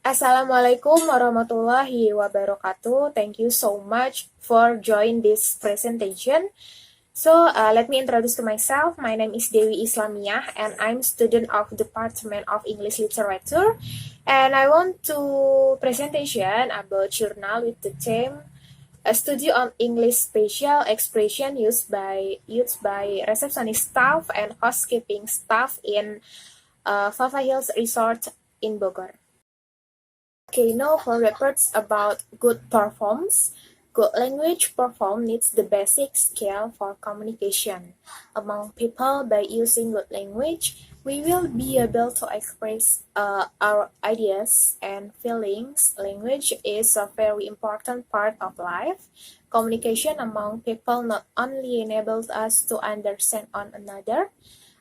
Assalamualaikum warahmatullahi wabarakatuh. Thank you so much for joining this presentation. Let me introduce to myself. My name is Dewi Islamiyah and I'm student of Department of English Literature. And I want to presentation about journal with the theme a study on English special expression used by receptionist staff and housekeeping staff in Fafa Hills Resort in Bogor. Okay, now for reports about good performance. Good language perform needs the basic skill for communication. Among people, by using good language, we will be able to express our ideas and feelings. Language is a very important part of life. Communication among people not only enables us to understand one another,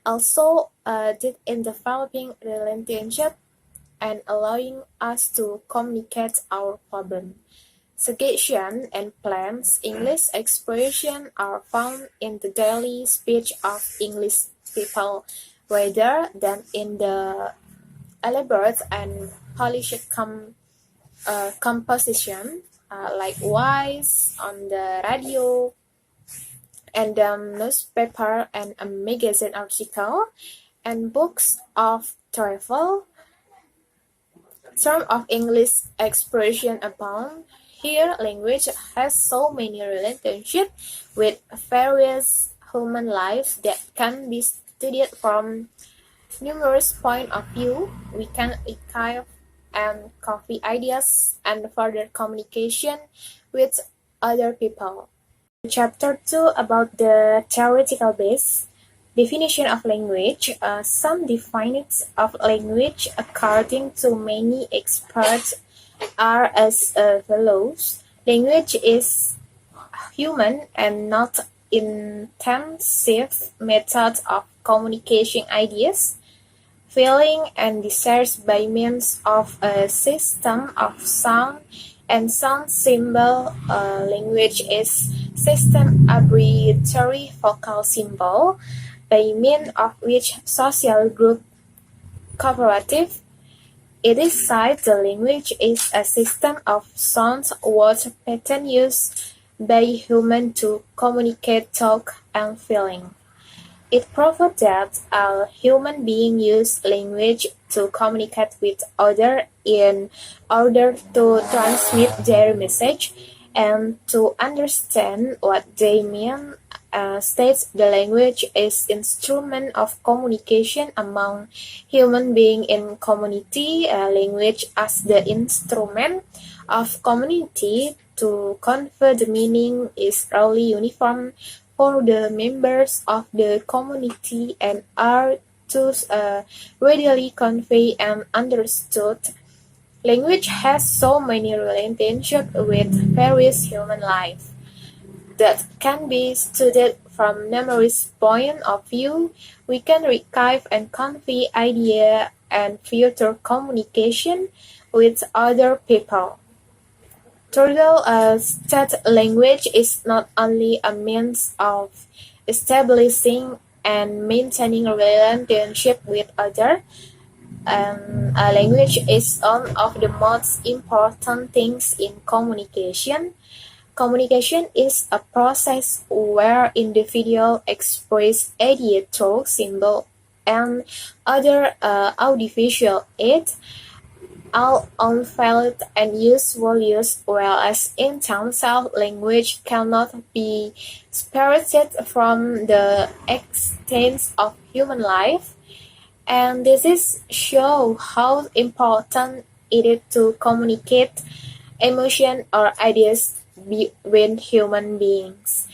also did in developing relationship and allowing us to communicate our problem. Suggestion and plans English expression are found in the daily speech of English people rather than in the elaborate and polished composition like voice on the radio and newspaper and a magazine article and books of travel. Term of English expression abound. Here, language has so many relationships with various human lives that can be studied from numerous points of view. We can archive and copy ideas and further communication with other people. Chapter 2 about the theoretical base. Definition of language. Some definitions of language, according to many experts, are as follows. Language is human and not intensive method of communicating ideas, feeling, and desires by means of a system of sound and sound symbol. Language is system abbreviatory vocal symbol by means of which social group cooperative. It is said the language is a system of sounds words pattern used by humans to communicate talk and feeling. It proves that all human beings use language to communicate with others in order to transmit their message and to understand what they mean. States the language is instrument of communication among human beings in community. Language as the instrument of community to convey the meaning is rarely uniform for the members of the community and are thus readily conveyed and understood. Language has so many relationships with various human life that can be studied from numerous points of view. We can archive and convey ideas and future communication with other people. Turtle state language is not only a means of establishing and maintaining a relationship with others. A language is one of the most important things in communication. Communication is a process where individuals express ideas through symbols and other audiovisual aids, all unveiled and useful use, whereas in terms of language cannot be separated from the extent of human life. And this is show how important it is to communicate emotion or ideas between human beings.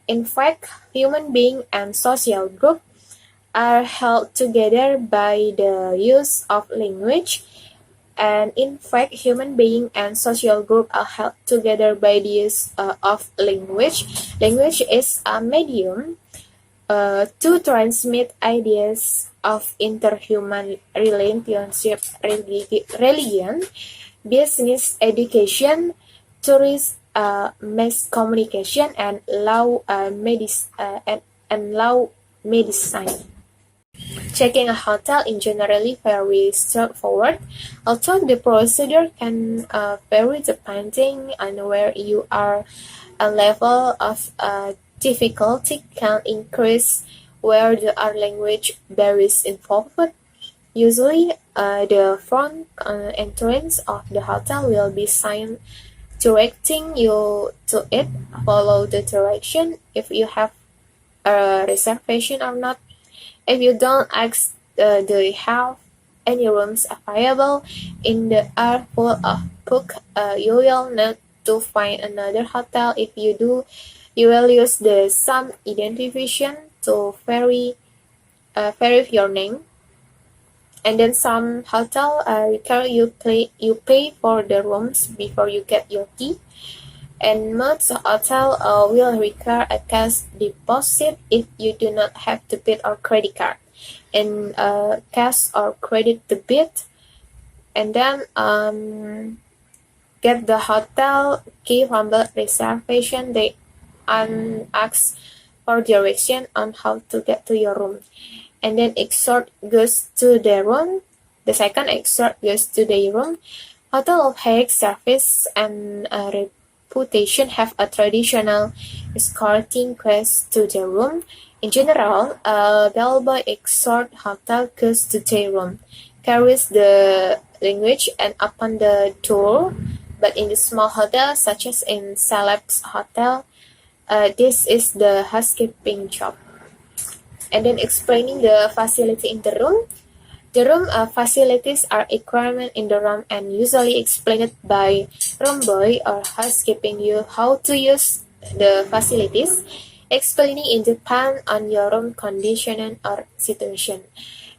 In fact, human beings and social groups are held together by the use of language. And in fact, human beings and social groups are held together by the use of language. Language is a medium to transmit ideas of interhuman relationship, religion, business, education, tourism, mass communication, and law medicine. Checking a hotel is generally very straightforward, although the procedure can vary depending on where you are. A level of difficulty can increase where there are language barriers involved. Usually, the front entrance of the hotel will be signed directing you to it. Follow the direction if you have a reservation or not. If you don't ask, do you have any rooms available in the are full of book, you will need to find another hotel. If you do, you will use the some identification to verify your name. And then some hotel require you pay for the rooms before you get your key. And most hotel will require a cash deposit if you do not have debit or credit card. And cash or credit debit, and then get the hotel key from the reservation. They ask for direction on how to get to your room. And then exhort goes to the room. The second exhort goes to the room. Hotel of high service and reputation have a traditional escorting quest to the room. In general, a bellboy exhort hotel goes to the room, carries the language and open the door. But in the small hotels, such as in Celeb's Hotel, this is the housekeeping job. And then explaining the facility in the room. The room facilities are requirement in the room and usually explained by room boy or housekeeping you how to use the facilities. Explaining in depend on your room condition or situation.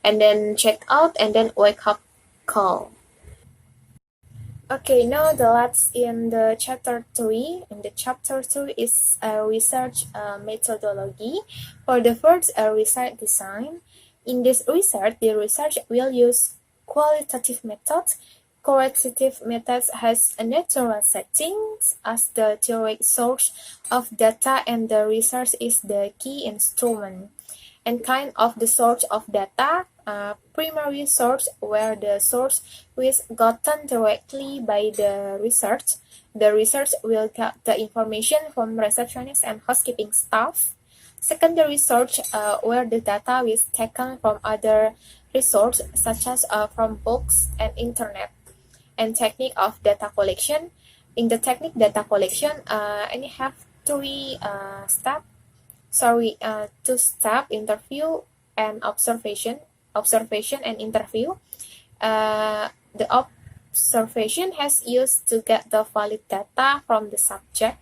And then check out and then wake up call. Okay, now the last in the chapter 3. In the chapter 2 is a research methodology. For the first research design. In this research, the researcher will use qualitative methods. Qualitative methods has a natural settings as the theoretic source of data, and the research is the key instrument. And kind of the source of data, primary source, where the source is gotten directly by the research. The research will get the information from receptionists and housekeeping staff. Secondary source, where the data is taken from other resources such as from books and internet. And technique of data collection. In the technique data collection, I have steps. Two-step interview and observation and interview. The observation has used to get the valid data from the subject.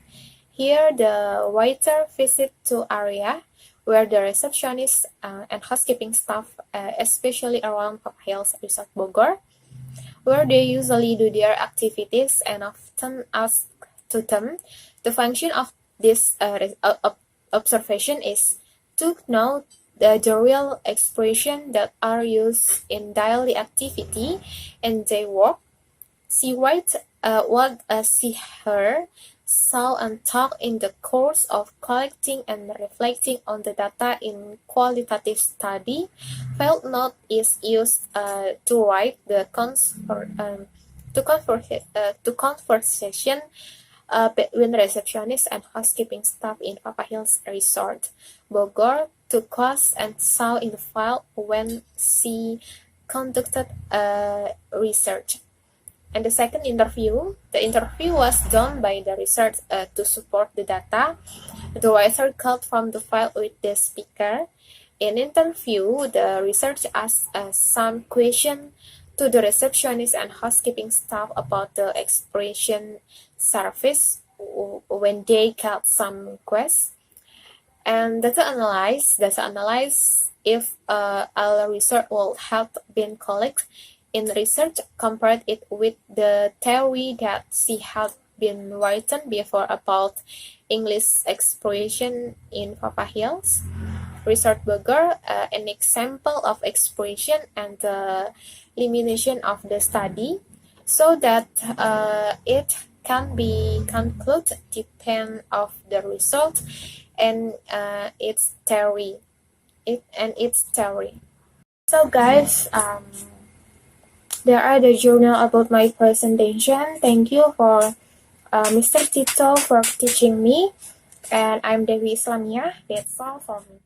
Here, the waiter visit to area where the receptionist and housekeeping staff, especially around Papa Hills Resort Bogor, where they usually do their activities and often ask to them. The function of this observation is to know the real expression that are used in daily activity and their work. She writes what she heard, saw and talked in the course of collecting and reflecting on the data in qualitative study. Field note is used to write the conversation between receptionists and housekeeping staff in Papa Hills Resort Bogor to cause and saw in the file when she conducted research. And the second interview, the interview was done by the research to support the data. The writer called from the file with the speaker. In interview, the research asked some question to the receptionist and housekeeping staff about the expression service when they got some requests. And data analyze if all research will have been collected in research, compared it with the theory that she had been written before about English expression in Papa Hills Resort Bogor, an example of expression and the elimination of the study, so that it can be concluded depend of the result and its theory. So guys, there are the journal about my presentation. Thank you for Mr. Tito for teaching me. And I'm Dewi Islamiyah. That's all for me.